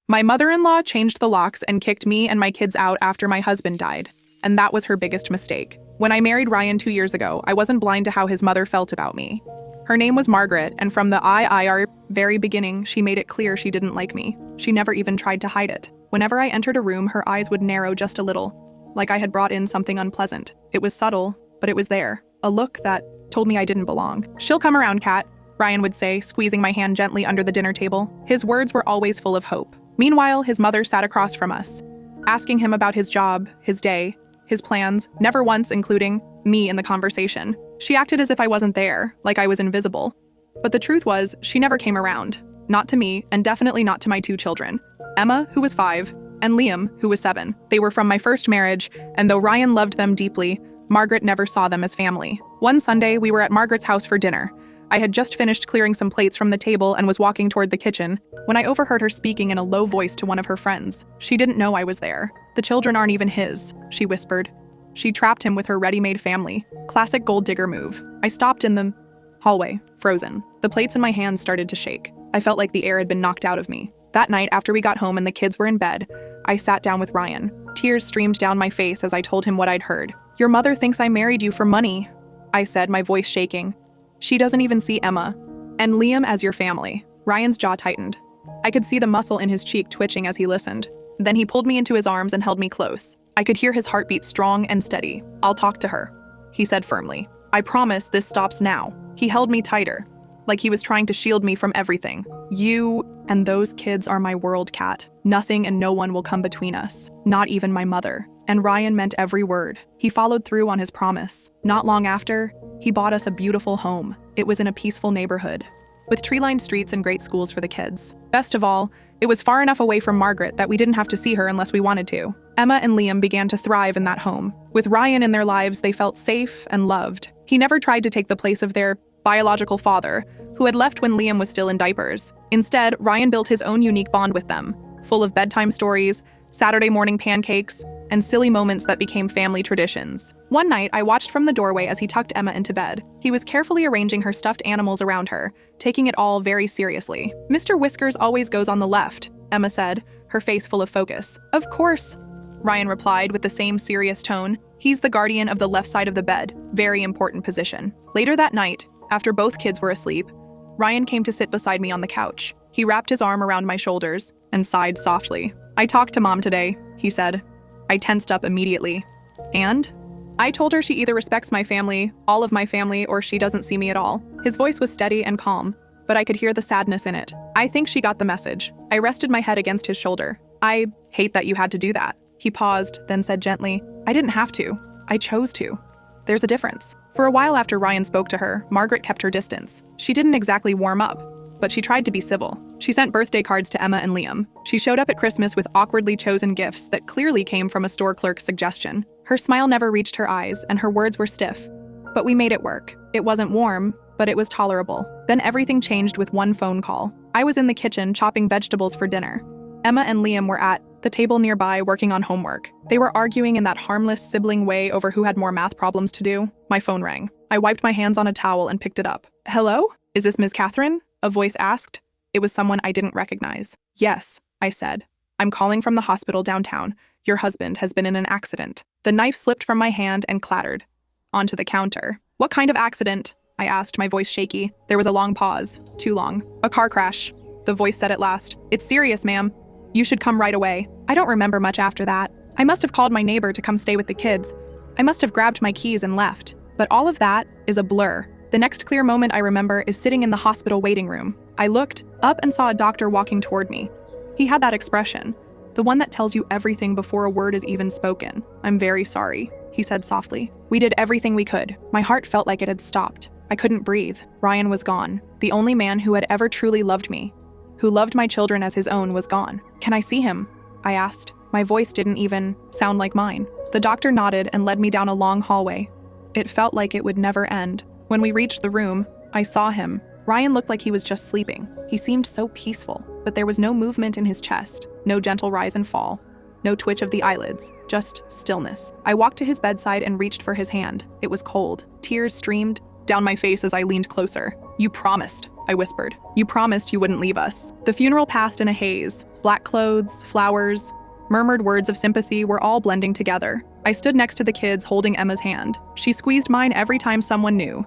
My mother-in-law changed the locks and kicked me and my kids out after my husband died, and that was her biggest mistake. When I married Ryan 2 years ago, I wasn't blind to how his mother felt about me. Her name was Margaret, and from the very beginning, she made it clear she didn't like me. She never even tried to hide it. Whenever I entered a room, her eyes would narrow just a little, like I had brought in something unpleasant. It was subtle, but it was there. A look that told me I didn't belong. "She'll come around, Kat," Ryan would say, squeezing my hand gently under the dinner table. His words were always full of hope. Meanwhile, his mother sat across from us, asking him about his job, his day, his plans, never once including me in the conversation. She acted as if I wasn't there, like I was invisible. But the truth was, she never came around. Not to me, and definitely not to my 2 children. Emma, who was 5, and Liam, who was 7. They were from my first marriage, and though Ryan loved them deeply, Margaret never saw them as family. One Sunday, we were at Margaret's house for dinner. I had just finished clearing some plates from the table and was walking toward the kitchen when I overheard her speaking in a low voice to one of her friends. She didn't know I was there. "The children aren't even his," she whispered. She trapped him with her ready-made family. Classic gold digger move. I stopped in the hallway, frozen. The plates in my hands started to shake. I felt like the air had been knocked out of me. That night, after we got home and the kids were in bed, I sat down with Ryan. Tears streamed down my face as I told him what I'd heard. "Your mother thinks I married you for money," I said, my voice shaking. "She doesn't even see Emma and Liam as your family." Ryan's jaw tightened. I could see the muscle in his cheek twitching as he listened. Then he pulled me into his arms and held me close. I could hear his heartbeat strong and steady. "I'll talk to her," he said firmly. "I promise this stops now." He held me tighter, like he was trying to shield me from everything. "You and those kids are my world, Kat. Nothing and no one will come between us, not even my mother." And Ryan meant every word. He followed through on his promise. Not long after, he bought us a beautiful home. It was in a peaceful neighborhood, with tree-lined streets and great schools for the kids. Best of all, it was far enough away from Margaret that we didn't have to see her unless we wanted to. Emma and Liam began to thrive in that home. With Ryan in their lives, they felt safe and loved. He never tried to take the place of their biological father, who had left when Liam was still in diapers. Instead, Ryan built his own unique bond with them, full of bedtime stories, Saturday morning pancakes, and silly moments that became family traditions. One night, I watched from the doorway as he tucked Emma into bed. He was carefully arranging her stuffed animals around her, taking it all very seriously. "Mr. Whiskers always goes on the left," Emma said, her face full of focus. "Of course," Ryan replied with the same serious tone. "He's the guardian of the left side of the bed. Very important position." Later that night, after both kids were asleep, Ryan came to sit beside me on the couch. He wrapped his arm around my shoulders and sighed softly. "I talked to Mom today," he said. I tensed up immediately. "And?" "I told her she either respects my family, all of my family, or she doesn't see me at all." His voice was steady and calm, but I could hear the sadness in it. "I think she got the message." I rested my head against his shoulder. "I hate that you had to do that." He paused, then said gently, "I didn't have to. I chose to. There's a difference." For a while after Ryan spoke to her, Margaret kept her distance. She didn't exactly warm up, but she tried to be civil. She sent birthday cards to Emma and Liam. She showed up at Christmas with awkwardly chosen gifts that clearly came from a store clerk's suggestion. Her smile never reached her eyes, and her words were stiff. But we made it work. It wasn't warm, but it was tolerable. Then everything changed with one phone call. I was in the kitchen chopping vegetables for dinner. Emma and Liam were at the table nearby working on homework. They were arguing in that harmless sibling way over who had more math problems to do. My phone rang. I wiped my hands on a towel and picked it up. "Hello? Is this Ms. Catherine?" a voice asked. It was someone I didn't recognize. "Yes," I said. "I'm calling from the hospital downtown. Your husband has been in an accident." The knife slipped from my hand and clattered onto the counter. "What kind of accident?" I asked, my voice shaky. There was a long pause. Too long. "A car crash," the voice said at last. "It's serious, ma'am. You should come right away." I don't remember much after that. I must have called my neighbor to come stay with the kids. I must have grabbed my keys and left. But all of that is a blur. The next clear moment I remember is sitting in the hospital waiting room. I looked up and saw a doctor walking toward me. He had that expression, the one that tells you everything before a word is even spoken. "I'm very sorry," he said softly. "We did everything we could." My heart felt like it had stopped. I couldn't breathe. Ryan was gone. The only man who had ever truly loved me, who loved my children as his own, was gone. "Can I see him?" I asked. My voice didn't even sound like mine. The doctor nodded and led me down a long hallway. It felt like it would never end. When we reached the room, I saw him. Ryan looked like he was just sleeping. He seemed so peaceful, but there was no movement in his chest, no gentle rise and fall, no twitch of the eyelids, just stillness. I walked to his bedside and reached for his hand. It was cold. Tears streamed down my face as I leaned closer. "You promised," I whispered. "You promised you wouldn't leave us." The funeral passed in a haze, Black clothes, flowers, murmured words of sympathy were all blending together. I stood next to the kids holding Emma's hand. She squeezed mine every time someone new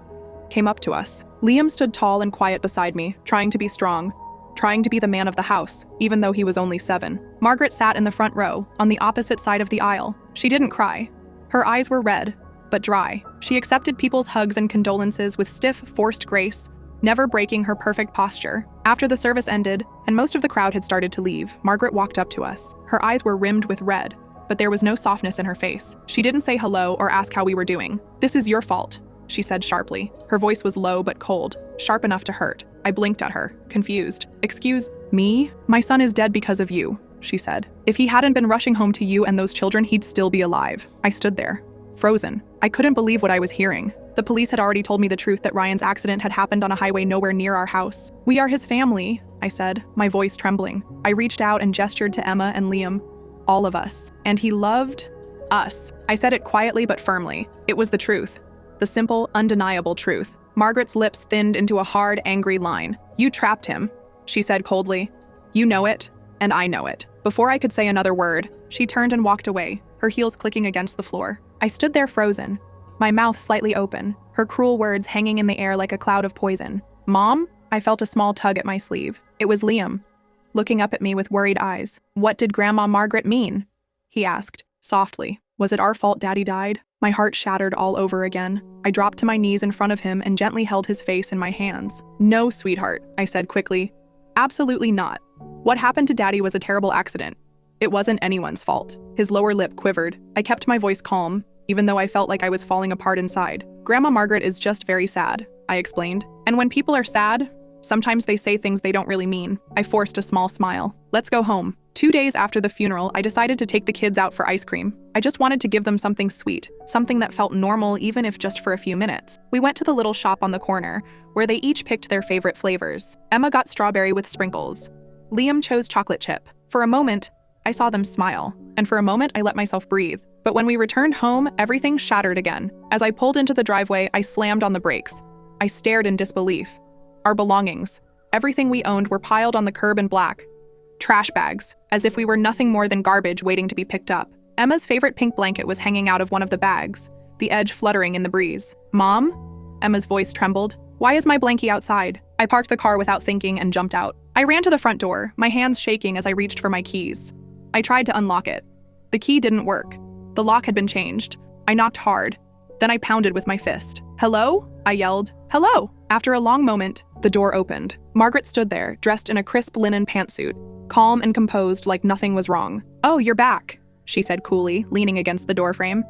came up to us. Liam stood tall and quiet beside me, trying to be strong, trying to be the man of the house, even though he was only 7. Margaret sat in the front row, on the opposite side of the aisle. She didn't cry. Her eyes were red, but dry. She accepted people's hugs and condolences with stiff, forced grace, never breaking her perfect posture. After the service ended, and most of the crowd had started to leave, Margaret walked up to us. Her eyes were rimmed with red, but there was no softness in her face. She didn't say hello or ask how we were doing. "This is your fault," she said sharply. Her voice was low but cold, sharp enough to hurt. I blinked at her, confused. "Excuse me? My son is dead because of you," she said. "If he hadn't been rushing home to you and those children, he'd still be alive." I stood there, frozen. I couldn't believe what I was hearing. The police had already told me the truth that Ryan's accident had happened on a highway nowhere near our house. "We are his family," I said, my voice trembling. I reached out and gestured to Emma and Liam. "All of us. And he loved us." I said it quietly but firmly. It was the truth. The simple, undeniable truth. Margaret's lips thinned into a hard, angry line. "You trapped him," she said coldly. "You know it, and I know it." Before I could say another word, she turned and walked away, her heels clicking against the floor. I stood there frozen, my mouth slightly open, her cruel words hanging in the air like a cloud of poison. "Mom?" I felt a small tug at my sleeve. It was Liam, looking up at me with worried eyes. "What did Grandma Margaret mean?" he asked, softly. "Was it our fault Daddy died?" My heart shattered all over again. I dropped to my knees in front of him and gently held his face in my hands. "No, sweetheart," I said quickly. "Absolutely not. What happened to Daddy was a terrible accident. It wasn't anyone's fault." His lower lip quivered. I kept my voice calm, even though I felt like I was falling apart inside. "Grandma Margaret is just very sad," I explained. "And when people are sad, sometimes they say things they don't really mean." I forced a small smile. "Let's go home." 2 days after the funeral, I decided to take the kids out for ice cream. I just wanted to give them something sweet, something that felt normal even if just for a few minutes. We went to the little shop on the corner, where they each picked their favorite flavors. Emma got strawberry with sprinkles. Liam chose chocolate chip. For a moment, I saw them smile, and for a moment I let myself breathe. But when we returned home, everything shattered again. As I pulled into the driveway, I slammed on the brakes. I stared in disbelief. Our belongings, everything we owned, were piled on the curb in black. Trash bags, as if we were nothing more than garbage waiting to be picked up. Emma's favorite pink blanket was hanging out of one of the bags, the edge fluttering in the breeze. "Mom?" Emma's voice trembled. "Why is my blankie outside?" I parked the car without thinking and jumped out. I ran to the front door, my hands shaking as I reached for my keys. I tried to unlock it. The key didn't work. The lock had been changed. I knocked hard. Then I pounded with my fist. "Hello?" I yelled. "Hello!" After a long moment, the door opened. Margaret stood there, dressed in a crisp linen pantsuit, calm and composed like nothing was wrong. "Oh, you're back," she said coolly, leaning against the doorframe.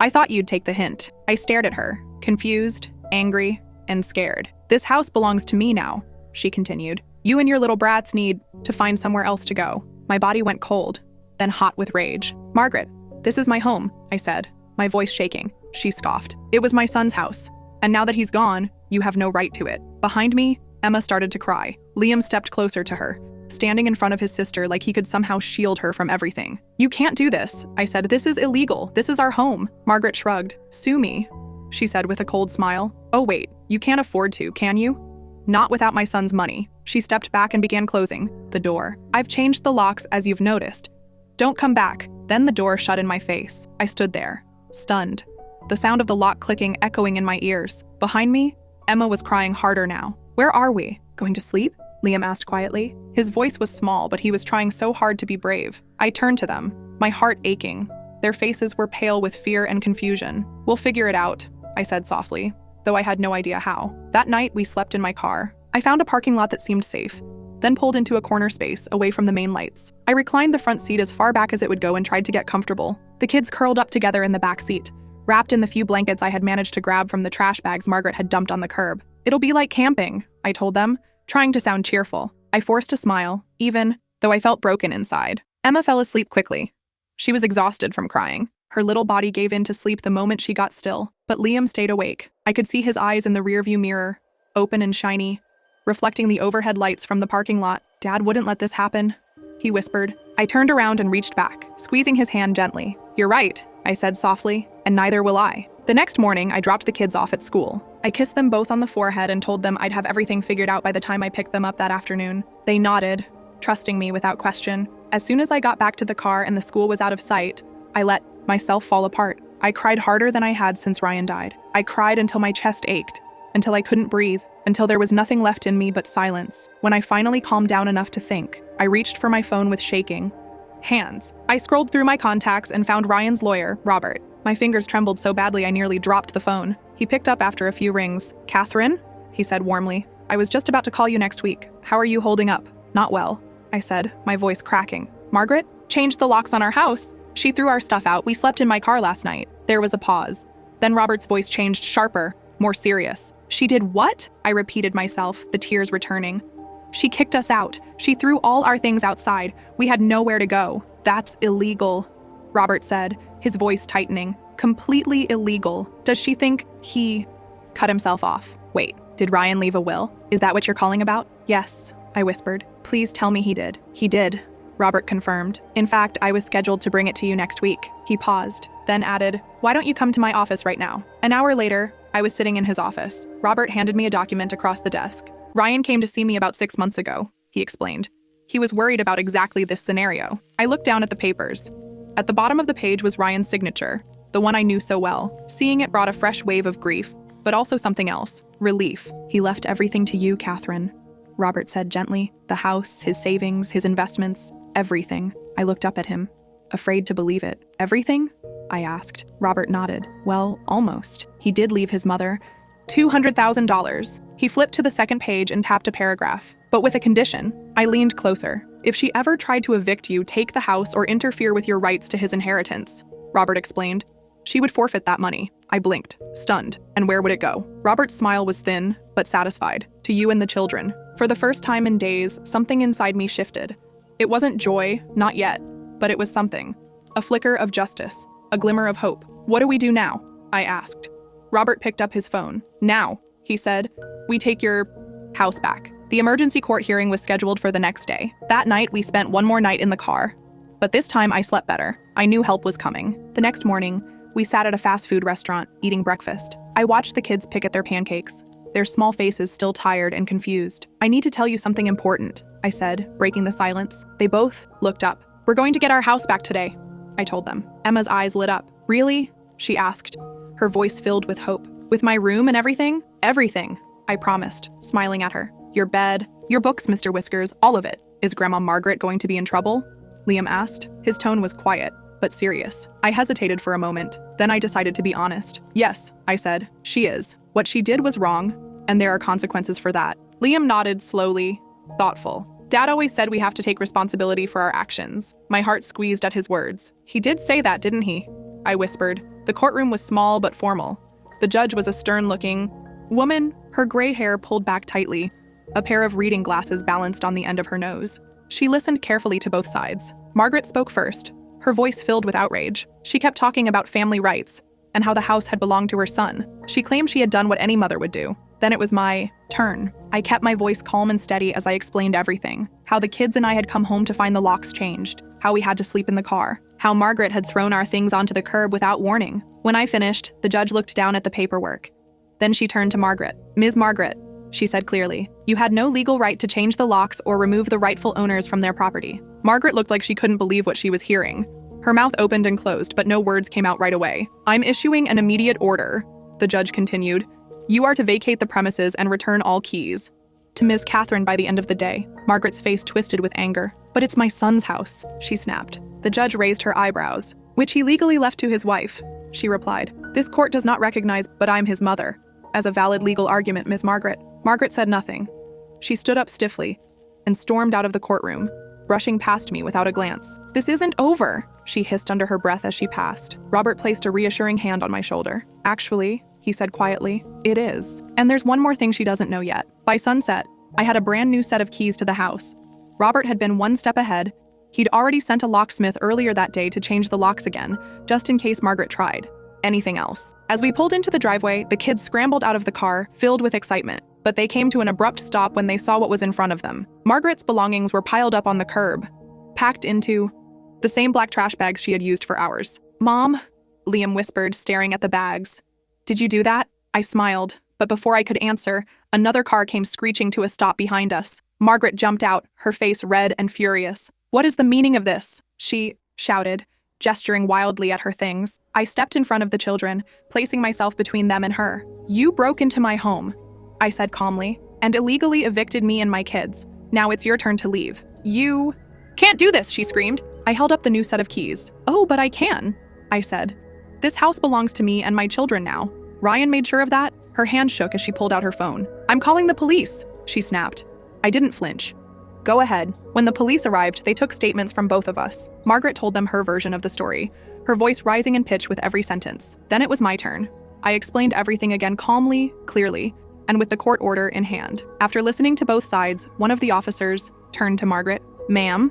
"I thought you'd take the hint." I stared at her, confused, angry, and scared. "This house belongs to me now," she continued. "You and your little brats need to find somewhere else to go." My body went cold, then hot with rage. "Margaret, this is my home," I said, my voice shaking. She scoffed. "It was my son's house, and now that he's gone, you have no right to it." Behind me, Emma started to cry. Liam stepped closer to her, standing in front of his sister like he could somehow shield her from everything. "You can't do this," I said. "This is illegal. This is our home." Margaret shrugged. "Sue me," she said with a cold smile. "Oh wait, you can't afford to, can you?" "Not without my son's money." She stepped back and began closing the door. "I've changed the locks, as you've noticed. Don't come back." Then the door shut in my face. I stood there, stunned, the sound of the lock clicking echoing in my ears. Behind me, Emma was crying harder now. "Where are we? Going to sleep?" Liam asked quietly. His voice was small, but he was trying so hard to be brave. I turned to them, my heart aching. Their faces were pale with fear and confusion. "We'll figure it out," I said softly, though I had no idea how. That night, we slept in my car. I found a parking lot that seemed safe, then pulled into a corner space away from the main lights. I reclined the front seat as far back as it would go and tried to get comfortable. The kids curled up together in the back seat, wrapped in the few blankets I had managed to grab from the trash bags Margaret had dumped on the curb. "It'll be like camping," I told them, trying to sound cheerful. I forced a smile, even though I felt broken inside. Emma fell asleep quickly. She was exhausted from crying. Her little body gave in to sleep the moment she got still, but Liam stayed awake. I could see his eyes in the rearview mirror, open and shiny, reflecting the overhead lights from the parking lot. "Dad wouldn't let this happen," he whispered. I turned around and reached back, squeezing his hand gently. "You're right," I said softly, "and neither will I." The next morning, I dropped the kids off at school. I kissed them both on the forehead and told them I'd have everything figured out by the time I picked them up that afternoon. They nodded, trusting me without question. As soon as I got back to the car and the school was out of sight, I let myself fall apart. I cried harder than I had since Ryan died. I cried until my chest ached, until I couldn't breathe, until there was nothing left in me but silence. When I finally calmed down enough to think, I reached for my phone with shaking hands. I scrolled through my contacts and found Ryan's lawyer, Robert. My fingers trembled so badly I nearly dropped the phone. He picked up after a few rings. "Catherine?" he said warmly. "I was just about to call you next week. How are you holding up?" "Not well," I said, my voice cracking. "Margaret changed the locks on our house. She threw our stuff out. We slept in my car last night." There was a pause. Then Robert's voice changed sharper, more serious. "She did what?" I repeated myself, the tears returning. "She kicked us out. She threw all our things outside. We had nowhere to go." "That's illegal," Robert said, his voice tightening. "Completely illegal. Does she think he cut himself off?" "Wait, did Ryan leave a will? Is that what you're calling about?" "Yes," I whispered. "Please tell me he did." "He did," Robert confirmed. "In fact, I was scheduled to bring it to you next week." He paused, then added, "Why don't you come to my office right now?" An hour later, I was sitting in his office. Robert handed me a document across the desk. "Ryan came to see me about 6 months ago," he explained. "He was worried about exactly this scenario." I looked down at the papers. At the bottom of the page was Ryan's signature, the one I knew so well. Seeing it brought a fresh wave of grief, but also something else, relief. "He left everything to you, Catherine," Robert said gently. "The house, his savings, his investments, everything." I looked up at him, afraid to believe it. "Everything?" I asked. Robert nodded. "Well, almost. He did leave his mother $200,000. He flipped to the second page and tapped a paragraph. "But with a condition." I leaned closer. "If she ever tried to evict you, take the house, or interfere with your rights to his inheritance," Robert explained, "she would forfeit that money." I blinked, stunned. "And where would it go?" Robert's smile was thin, but satisfied. "To you and the children." For the first time in days, something inside me shifted. It wasn't joy, not yet, but it was something. A flicker of justice, a glimmer of hope. "What do we do now?" I asked. Robert picked up his phone. "Now," he said, "we take your house back." The emergency court hearing was scheduled for the next day. That night, we spent one more night in the car. But this time, I slept better. I knew help was coming. The next morning, we sat at a fast food restaurant, eating breakfast. I watched the kids pick at their pancakes, their small faces still tired and confused. "I need to tell you something important," I said, breaking the silence. They both looked up. "We're going to get our house back today," I told them. Emma's eyes lit up. "Really?" she asked, her voice filled with hope. "With my room and everything?" "Everything," I promised, smiling at her. "Your bed, your books, Mr. Whiskers, all of it." "Is Grandma Margaret going to be in trouble?" Liam asked. His tone was quiet, but serious. I hesitated for a moment. Then I decided to be honest. "Yes," I said, "she is. What she did was wrong, and there are consequences for that." Liam nodded slowly, thoughtful. "Dad always said we have to take responsibility for our actions." My heart squeezed at his words. "He did say that, didn't he?" I whispered. The courtroom was small but formal. The judge was a stern-looking woman, her gray hair pulled back tightly, a pair of reading glasses balanced on the end of her nose. She listened carefully to both sides. Margaret spoke first, her voice filled with outrage. She kept talking about family rights and how the house had belonged to her son. She claimed she had done what any mother would do. Then it was my turn. I kept my voice calm and steady as I explained everything. How the kids and I had come home to find the locks changed. How we had to sleep in the car. How Margaret had thrown our things onto the curb without warning. When I finished, the judge looked down at the paperwork. Then she turned to Margaret. "Ms. Margaret," she said clearly, "you had no legal right to change the locks or remove the rightful owners from their property." Margaret looked like she couldn't believe what she was hearing. Her mouth opened and closed, but no words came out right away. "I'm issuing an immediate order," the judge continued. "You are to vacate the premises and return all keys to Ms. Catherine by the end of the day." Margaret's face twisted with anger. "But it's my son's house," she snapped. The judge raised her eyebrows. "Which he legally left to his wife," she replied. "This court does not recognize, but I'm his mother, as a valid legal argument, Ms. Margaret." Margaret said nothing. She stood up stiffly and stormed out of the courtroom, brushing past me without a glance. "This isn't over," she hissed under her breath as she passed. Robert placed a reassuring hand on my shoulder. "Actually," he said quietly, "it is. And there's one more thing she doesn't know yet. By sunset, I had a brand new set of keys to the house. Robert had been one step ahead. He'd already sent a locksmith earlier that day to change the locks again, just in case Margaret tried anything else. As we pulled into the driveway, the kids scrambled out of the car, filled with excitement. But they came to an abrupt stop when they saw what was in front of them. Margaret's belongings were piled up on the curb, packed into the same black trash bags she had used for hours. "Mom," Liam whispered, staring at the bags. "Did you do that?" I smiled, but before I could answer, another car came screeching to a stop behind us. Margaret jumped out, her face red and furious. "What is the meaning of this?" she shouted, gesturing wildly at her things. I stepped in front of the children, placing myself between them and her. "You broke into my home," I said calmly, "and illegally evicted me and my kids. Now it's your turn to leave. You can't do this," she screamed. I held up the new set of keys. "Oh, but I can," I said. "This house belongs to me and my children now." Ryan made sure of that. Her hand shook as she pulled out her phone. "I'm calling the police," she snapped. I didn't flinch. "Go ahead." When the police arrived, they took statements from both of us. Margaret told them her version of the story, her voice rising in pitch with every sentence. Then it was my turn. I explained everything again calmly, clearly, and with the court order in hand. After listening to both sides, one of the officers turned to Margaret. "Ma'am,"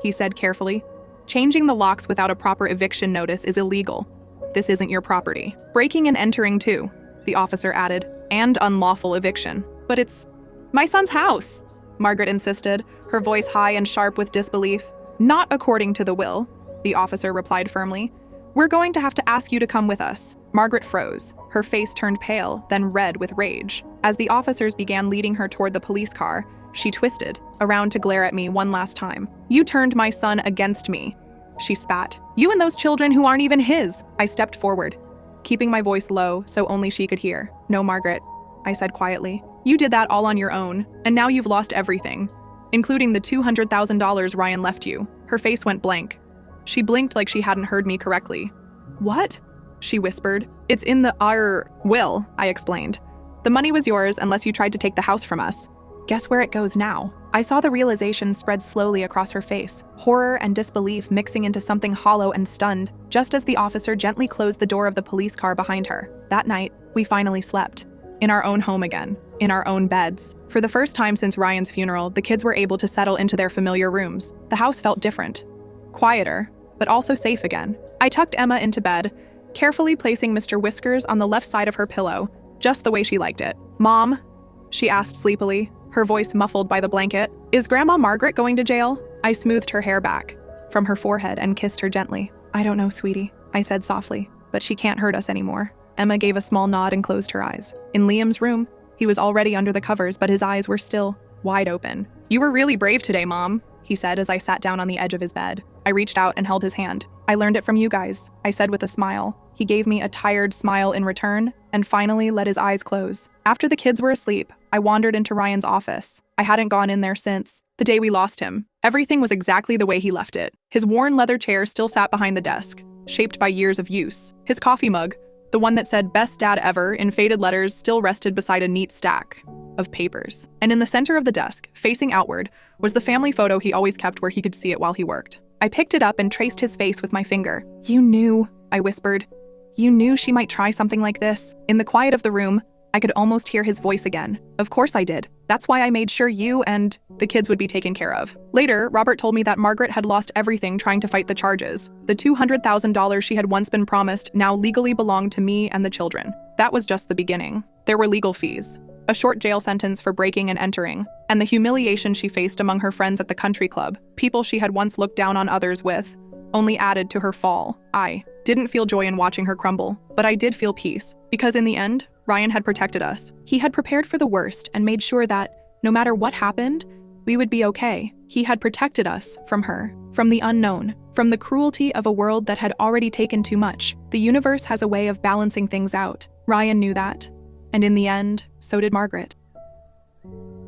he said carefully, "changing the locks without a proper eviction notice is illegal. This isn't your property. Breaking and entering too," the officer added, "and unlawful eviction." "But it's my son's house," Margaret insisted, her voice high and sharp with disbelief. "Not according to the will," the officer replied firmly. "We're going to have to ask you to come with us." Margaret froze. Her face turned pale, then red with rage. As the officers began leading her toward the police car, she twisted around to glare at me one last time. "You turned my son against me," she spat. "You and those children who aren't even his." I stepped forward, keeping my voice low so only she could hear. "No, Margaret," I said quietly. "You did that all on your own, and now you've lost everything, including the $200,000 Ryan left you." Her face went blank. She blinked like she hadn't heard me correctly. "What?" she whispered. "It's in the will," I explained. "The money was yours unless you tried to take the house from us. Guess where it goes now?" I saw the realization spread slowly across her face, horror and disbelief mixing into something hollow and stunned, just as the officer gently closed the door of the police car behind her. That night, we finally slept. In our own home again, in our own beds. For the first time since Ryan's funeral, the kids were able to settle into their familiar rooms. The house felt different, quieter, but also safe again. I tucked Emma into bed, carefully placing Mr. Whiskers on the left side of her pillow, just the way she liked it. "Mom?" she asked sleepily, her voice muffled by the blanket. "Is Grandma Margaret going to jail?" I smoothed her hair back from her forehead and kissed her gently. "I don't know, sweetie," I said softly, "but she can't hurt us anymore." Emma gave a small nod and closed her eyes. In Liam's room, he was already under the covers, but his eyes were still wide open. "You were really brave today, Mom," he said as I sat down on the edge of his bed. I reached out and held his hand. "I learned it from you guys," I said with a smile. He gave me a tired smile in return, and finally let his eyes close. After the kids were asleep, I wandered into Ryan's office. I hadn't gone in there since the day we lost him. Everything was exactly the way he left it. His worn leather chair still sat behind the desk, shaped by years of use. His coffee mug, the one that said "Best Dad Ever" in faded letters, still rested beside a neat stack of papers. And in the center of the desk, facing outward, was the family photo he always kept where he could see it while he worked. I picked it up and traced his face with my finger. "You knew," I whispered. "You knew she might try something like this." In the quiet of the room, I could almost hear his voice again. "Of course I did. That's why I made sure you and the kids would be taken care of." Later, Robert told me that Margaret had lost everything trying to fight the charges. The $200,000 she had once been promised now legally belonged to me and the children. That was just the beginning. There were legal fees, a short jail sentence for breaking and entering, and the humiliation she faced among her friends at the country club, people she had once looked down on others with, only added to her fall. I didn't feel joy in watching her crumble, but I did feel peace, because in the end, Ryan had protected us. He had prepared for the worst and made sure that, no matter what happened, we would be okay. He had protected us from her, from the unknown, from the cruelty of a world that had already taken too much. The universe has a way of balancing things out. Ryan knew that. And in the end, so did Margaret.